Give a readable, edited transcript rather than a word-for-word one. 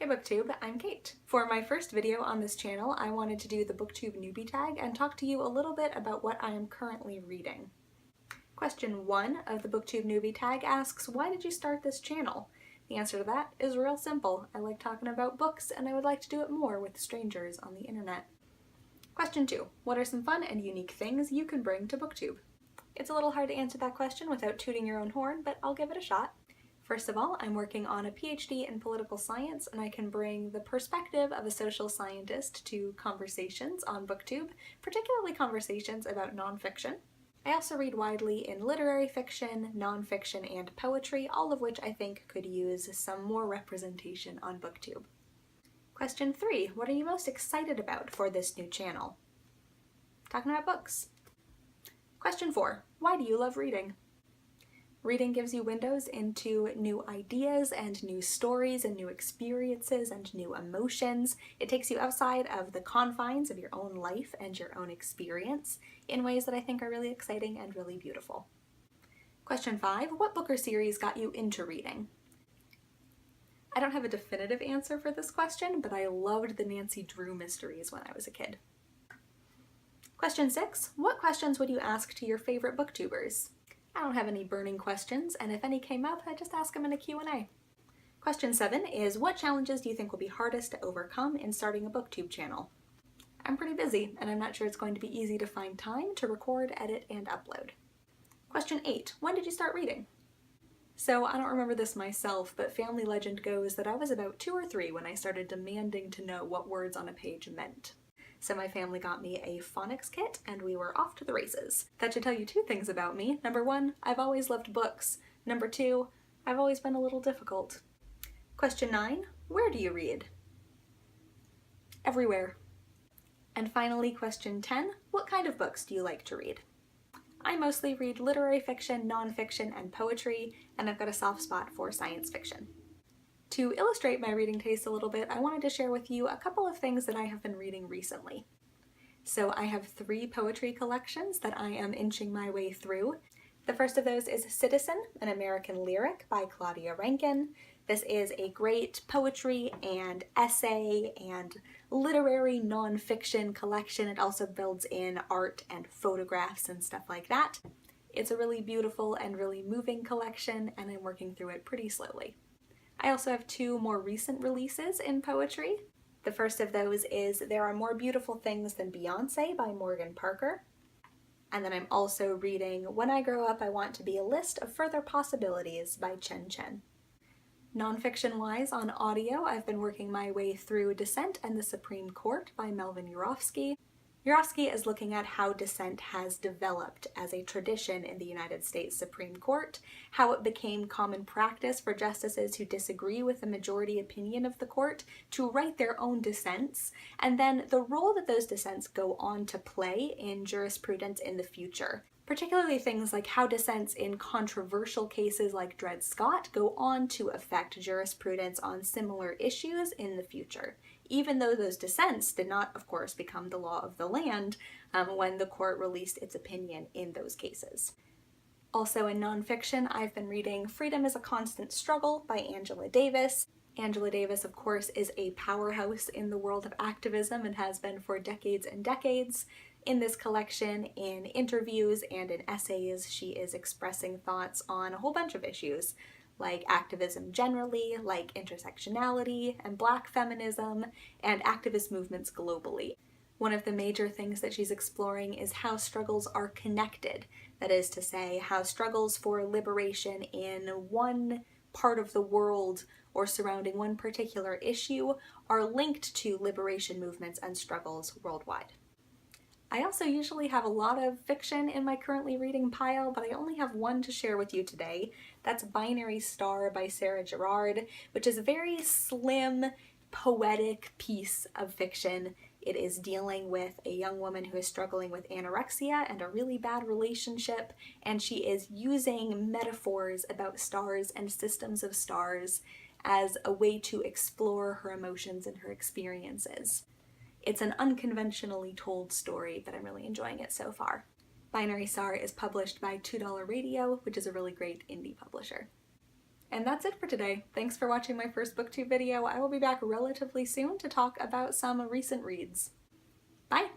Hey Booktube, I'm Kate. For my first video on this channel, I wanted to do the Booktube Newbie tag and talk to you a little bit about what I am currently reading. Question 1 of the Booktube Newbie tag asks, why did you start this channel? The answer to that is real simple. I like talking about books and I would like to do it more with strangers on the internet. Question 2, what are some fun and unique things you can bring to Booktube? It's a little hard to answer that question without tooting your own horn, but I'll give it a shot. First of all, I'm working on a PhD in political science, and I can bring the perspective of a social scientist to conversations on Booktube, particularly conversations about nonfiction. I also read widely in literary fiction, nonfiction, and poetry, all of which I think could use some more representation on Booktube. Question 3, what are you most excited about for this new channel? Talking about books. Question 4, why do you love reading? Reading gives you windows into new ideas and new stories and new experiences and new emotions. It takes you outside of the confines of your own life and your own experience in ways that I think are really exciting and really beautiful. Question 5, what book or series got you into reading? I don't have a definitive answer for this question, but I loved the Nancy Drew mysteries when I was a kid. Question 6, what questions would you ask to your favorite booktubers? I don't have any burning questions, and if any came up, I just ask them in a Q&A. Question 7 is, what challenges do you think will be hardest to overcome in starting a Booktube channel? I'm pretty busy, and I'm not sure it's going to be easy to find time to record, edit, and upload. Question 8, when did you start reading? So I don't remember this myself, but family legend goes that I was about 2 or 3 when I started demanding to know what words on a page meant. So my family got me a phonics kit and we were off to the races. That should tell you 2 things about me. Number 1, I've always loved books. Number 2, I've always been a little difficult. Question 9, where do you read? Everywhere. And finally, question 10, what kind of books do you like to read? I mostly read literary fiction, nonfiction, and poetry, and I've got a soft spot for science fiction. To illustrate my reading taste a little bit, I wanted to share with you a couple of things that I have been reading recently. So I have 3 poetry collections that I am inching my way through. The first of those is Citizen, an American lyric by Claudia Rankine. This is a great poetry and essay and literary nonfiction collection. It also builds in art and photographs and stuff like that. It's a really beautiful and really moving collection, and I'm working through it pretty slowly. I also have 2 more recent releases in poetry. The first of those is There Are More Beautiful Things Than Beyonce by Morgan Parker. And then I'm also reading When I Grow Up I Want to Be a List of Further Possibilities by Chen. Nonfiction-wise, on audio, I've been working my way through Dissent and the Supreme Court by Melvin Urofsky. Urofsky is looking at how dissent has developed as a tradition in the United States Supreme Court, how it became common practice for justices who disagree with the majority opinion of the court to write their own dissents, and then the role that those dissents go on to play in jurisprudence in the future. Particularly things like how dissents in controversial cases like Dred Scott go on to affect jurisprudence on similar issues in the future, even though those dissents did not, of course, become the law of the land when the court released its opinion in those cases. Also in nonfiction, I've been reading Freedom is a Constant Struggle by Angela Davis. Angela Davis, of course, is a powerhouse in the world of activism and has been for decades and decades. In this collection, in interviews and in essays, she is expressing thoughts on a whole bunch of issues, like activism generally, like intersectionality and Black feminism, and activist movements globally. One of the major things that she's exploring is how struggles are connected. That is to say, how struggles for liberation in one part of the world or surrounding one particular issue are linked to liberation movements and struggles worldwide. I also usually have a lot of fiction in my currently reading pile, but I only have 1 to share with you today. That's Binary Star by Gerard, which is a very slim, poetic piece of fiction. It is dealing with a young woman who is struggling with anorexia and a really bad relationship, and she is using metaphors about stars and systems of stars as a way to explore her emotions and her experiences. It's an unconventionally told story, but I'm really enjoying it so far. Binary Star is published by $2 Radio, which is a really great indie publisher. And that's it for today. Thanks for watching my first booktube video. I will be back relatively soon to talk about some recent reads. Bye!